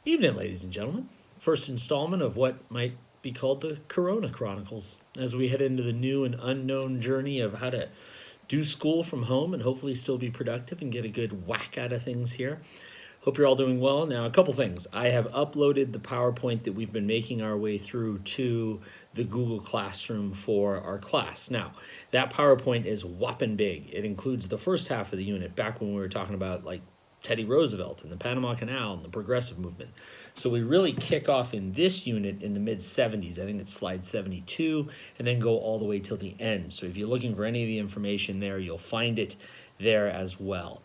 Evening, ladies and gentlemen. First installment of what might be called the Corona Chronicles as we head into the new and unknown journey of how to do school from home and hopefully still be productive and get a good whack out of things here. Hope you're all doing well. Now, a couple things. I have uploaded the PowerPoint that we've been making our way through to the Google Classroom for our class. Now, that PowerPoint is whopping big. It includes the first half of the unit, back when we were talking about like Teddy Roosevelt and the Panama Canal and the progressive movement. So we really kick off in this unit in the mid-70s. I think it's slide 72, and then go all the way till the end. So if you're looking for any of the information there, you'll find it there as well.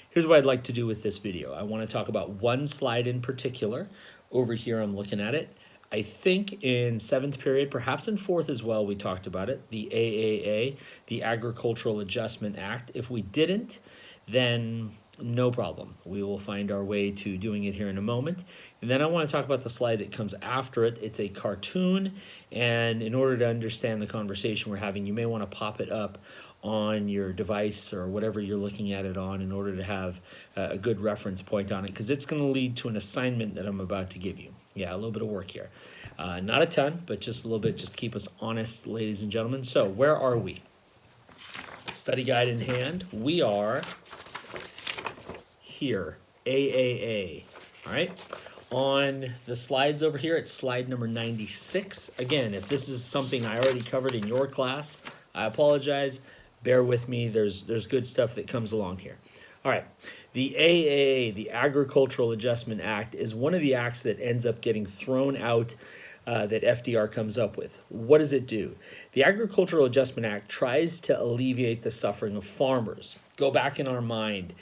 Here's what I'd like to do with this video. I want to talk about one slide in particular. Over here, I'm looking at it. I think in 7th period, perhaps in 4th as well, we talked about it, the AAA, the Agricultural Adjustment Act. If we didn't, then no problem. We will find our way to doing it here in a moment. And then I want to talk about the slide that comes after it. It's a cartoon, and in order to understand the conversation we're having, you may want to pop it up on your device or whatever you're looking at it on in order to have a good reference point on it, because it's going to lead to an assignment that I'm about to give you. Yeah, a little bit of work here. Not a ton, but just a little bit, just to keep us honest, ladies and gentlemen. So where are we? Study guide in hand. We are here, AAA, all right? On the slides over here, it's slide number 96. Again, if this is something I already covered in your class, I apologize. Bear with me. There's good stuff that comes along here. All right. The AAA, the Agricultural Adjustment Act, is one of the acts that ends up getting thrown out that FDR comes up with. What does it do? The Agricultural Adjustment Act tries to alleviate the suffering of farmers. Go back in our mind.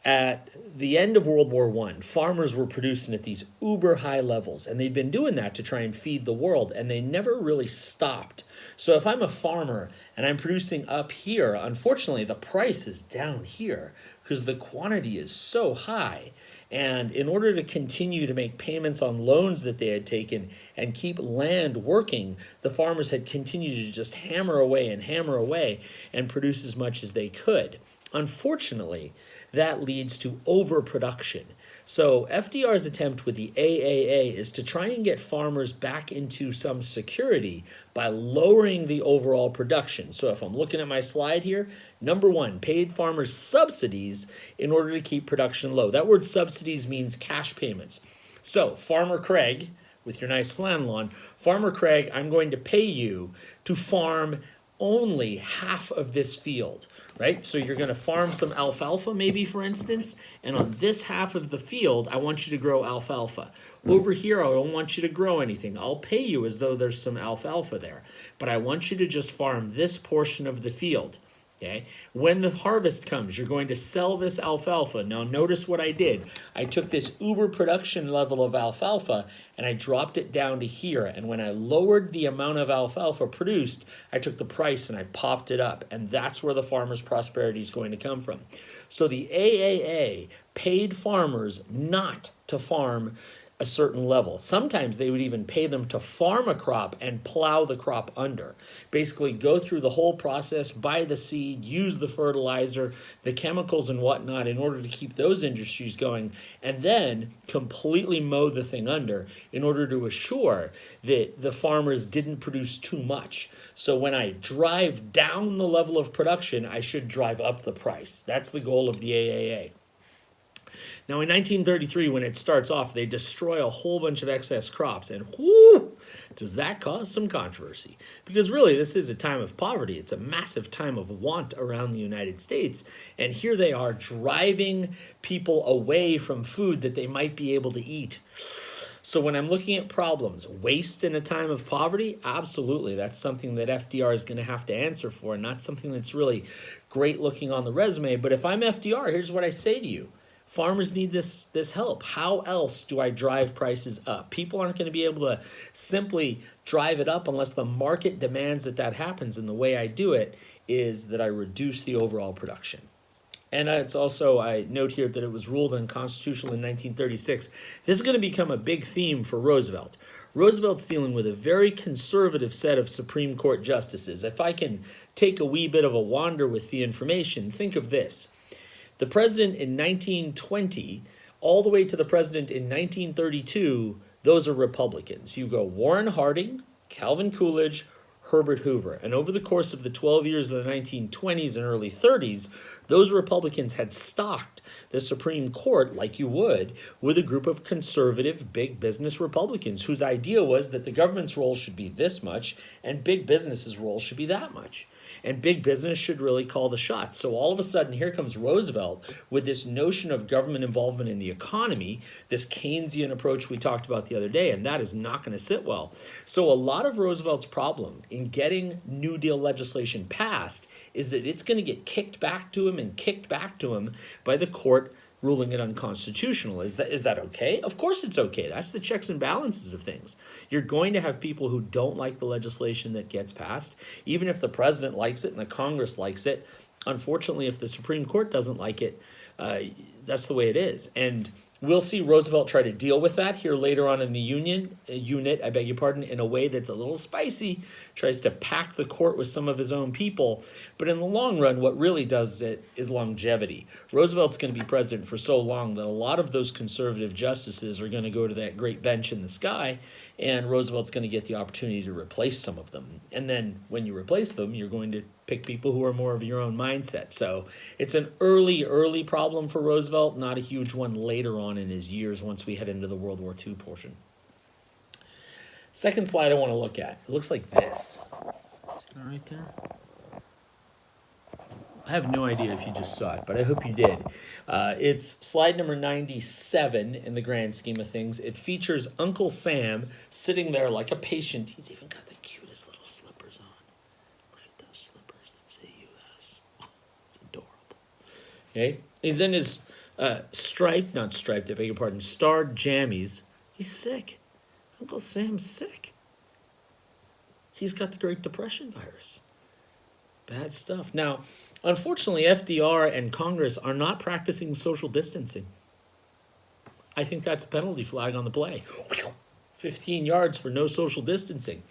At the end of World War I, farmers were producing at these uber high levels, and they'd been doing that to try and feed the world, and they never really stopped. So if I'm a farmer and I'm producing up here, unfortunately, the price is down here because the quantity is so high. And in order to continue to make payments on loans that they had taken and keep land working, the farmers had continued to just hammer away and produce as much as they could. Unfortunately, that leads to overproduction. So FDR's attempt with the AAA is to try and get farmers back into some security by lowering the overall production. So if I'm looking at my slide here, number one, paid farmers subsidies in order to keep production low. That word subsidies means cash payments. So Farmer Craig, with your nice flannel on, Farmer Craig, I'm going to pay you to farm only half of this field, right? So you're going to farm some alfalfa, maybe, for instance, and on this half of the field, I want you to grow alfalfa. Over here, I don't want you to grow anything. I'll pay you as though there's some alfalfa there, but I want you to just farm this portion of the field. Okay. When the harvest comes, you're going to sell this alfalfa. Now, notice what I did. I took this uber production level of alfalfa and I dropped it down to here. And when I lowered the amount of alfalfa produced, I took the price and I popped it up. And that's where the farmer's prosperity is going to come from. So the AAA paid farmers not to farm a certain level. Sometimes they would even pay them to farm a crop and plow the crop under. Basically go through the whole process, buy the seed, use the fertilizer, the chemicals and whatnot in order to keep those industries going, and then completely mow the thing under in order to assure that the farmers didn't produce too much. So when I drive down the level of production, I should drive up the price. That's the goal of the AAA. Now, in 1933, when it starts off, they destroy a whole bunch of excess crops, and whoo, does that cause some controversy? Because really, this is a time of poverty. It's a massive time of want around the United States, and here they are driving people away from food that they might be able to eat. So when I'm looking at problems, waste in a time of poverty, absolutely, that's something that FDR is going to have to answer for, and not something that's really great looking on the resume. But if I'm FDR, here's what I say to you. Farmers need this help. How else do I drive prices up? People aren't going to be able to simply drive it up unless the market demands that happens. And the way I do it is that I reduce the overall production. And it's also, I note here that it was ruled unconstitutional in 1936. This is going to become a big theme for Roosevelt. Roosevelt's dealing with a very conservative set of Supreme Court justices. If I can take a wee bit of a wander with the information, think of this. The president in 1920 all the way to the president in 1932, those are Republicans. You go Warren Harding, Calvin Coolidge, Herbert Hoover. And over the course of the 12 years of the 1920s and early 30s, those Republicans had stocked the Supreme Court, like you would, with a group of conservative big business Republicans whose idea was that the government's role should be this much and big business's role should be that much. And big business should really call the shots. So all of a sudden, here comes Roosevelt with this notion of government involvement in the economy, this Keynesian approach we talked about the other day, and that is not going to sit well. So a lot of Roosevelt's problem in getting New Deal legislation passed is that it's going to get kicked back to him and kicked back to him by the court ruling it unconstitutional. Is that okay? Of course it's okay. That's the checks and balances of things. You're going to have people who don't like the legislation that gets passed, even if the president likes it and the Congress likes it. Unfortunately, if the Supreme Court doesn't like it, that's the way it is. And we'll see Roosevelt try to deal with that here later on in the unit, I beg your pardon, in a way that's a little spicy, tries to pack the court with some of his own people. But in the long run, what really does it is longevity. Roosevelt's going to be president for so long that a lot of those conservative justices are going to go to that great bench in the sky, and Roosevelt's going to get the opportunity to replace some of them. And then when you replace them, you're going to pick people who are more of your own mindset. So it's an early problem for Roosevelt, not a huge one later on in his years once we head into the World War II portion. Second slide I want to look at. It looks like this. See that right there? I have no idea if you just saw it, but I hope you did. It's slide number 97 in the grand scheme of things. It features Uncle Sam sitting there like a patient. He's even got the cutest little slippers on. Look at those slippers that say U.S. Oh, it's adorable. Okay? He's in his starred jammies. He's sick. Uncle Sam's sick. He's got the Great Depression virus. Bad stuff. Now, unfortunately, FDR and Congress are not practicing social distancing. I think that's a penalty flag on the play. 15 yards for no social distancing.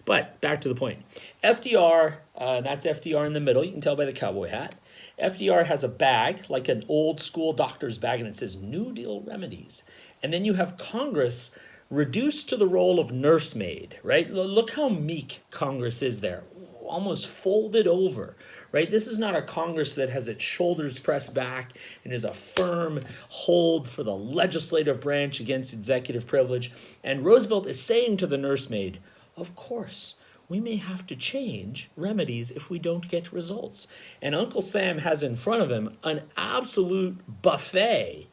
But back to the point. FDR, that's FDR in the middle. You can tell by the cowboy hat. FDR has a bag, like an old school doctor's bag, and it says New Deal Remedies. And then you have Congress reduced to the role of nursemaid, right? Look how meek Congress is there. Almost folded over, right? This is not a Congress that has its shoulders pressed back and is a firm hold for the legislative branch against executive privilege. And Roosevelt is saying to the nursemaid, of course, we may have to change remedies if we don't get results. And Uncle Sam has in front of him an absolute buffet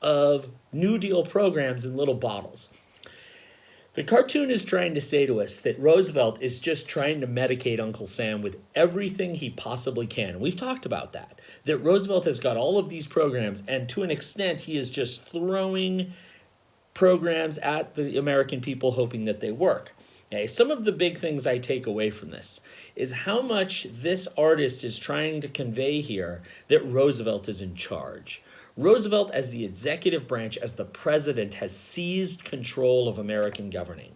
of New Deal programs in little bottles. The cartoon is trying to say to us that Roosevelt is just trying to medicate Uncle Sam with everything he possibly can. We've talked about that Roosevelt has got all of these programs, and to an extent, he is just throwing programs at the American people, hoping that they work. Okay, some of the big things I take away from this is how much this artist is trying to convey here that Roosevelt is in charge. Roosevelt, as the executive branch, as the president, has seized control of American governing.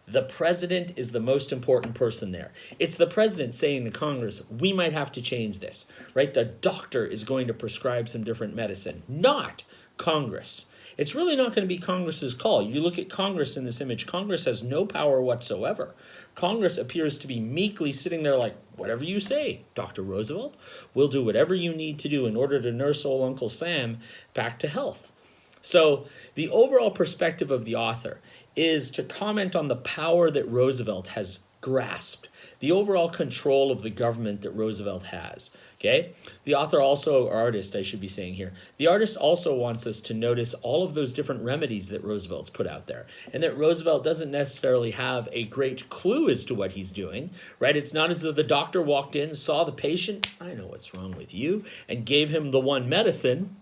The president is the most important person there. It's the president saying to Congress, we might have to change this, right? The doctor is going to prescribe some different medicine, not Congress. It's really not going to be Congress's call. You look at Congress in this image, Congress has no power whatsoever. Congress appears to be meekly sitting there like, whatever you say, Dr. Roosevelt, we'll do whatever you need to do in order to nurse old Uncle Sam back to health. So the overall perspective of the author is to comment on the power that Roosevelt has grasped, the overall control of the government that Roosevelt has. Okay? The author also, or artist, I should be saying here, the artist also wants us to notice all of those different remedies that Roosevelt's put out there, and that Roosevelt doesn't necessarily have a great clue as to what he's doing, right? It's not as though the doctor walked in, saw the patient, I know what's wrong with you, and gave him the one medicine.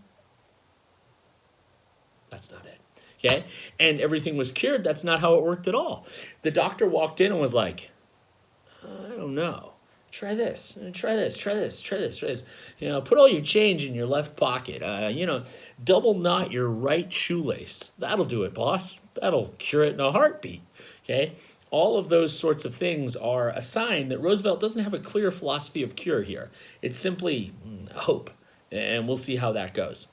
That's not it. Okay? And everything was cured. That's not how it worked at all. The doctor walked in and was like, I don't know. Try this, try this, try this, try this, try this. You know, put all your change in your left pocket. Double knot your right shoelace. That'll do it, boss. That'll cure it in a heartbeat. Okay? All of those sorts of things are a sign that Roosevelt doesn't have a clear philosophy of cure here. It's simply hope, and we'll see how that goes.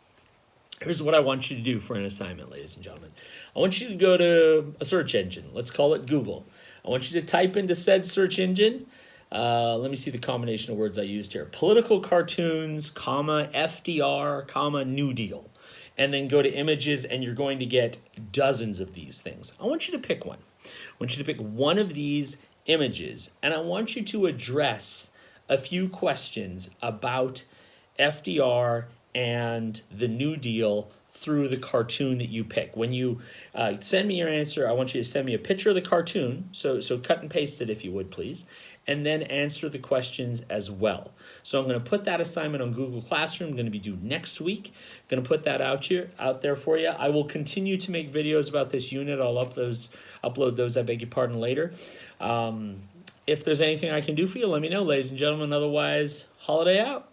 Here's what I want you to do for an assignment, ladies and gentlemen. I want you to go to a search engine. Let's call it Google. I want you to type into said search engine. Let me see the combination of words I used here. Political cartoons, comma, FDR, comma, New Deal. And then go to images, and you're going to get dozens of these things. I want you to pick one. I want you to pick one of these images, and I want you to address a few questions about FDR and the New Deal through the cartoon that you pick. When you send me your answer, I want you to send me a picture of the cartoon, so cut and paste it if you would, please, and then answer the questions as well. So I'm going to put that assignment on Google Classroom. I'm going to be due next week. I'm going to put that out there for you. I will continue to make videos about this unit. I'll upload those, I beg your pardon, later. If there's anything I can do for you, let me know, ladies and gentlemen. Otherwise, holiday out.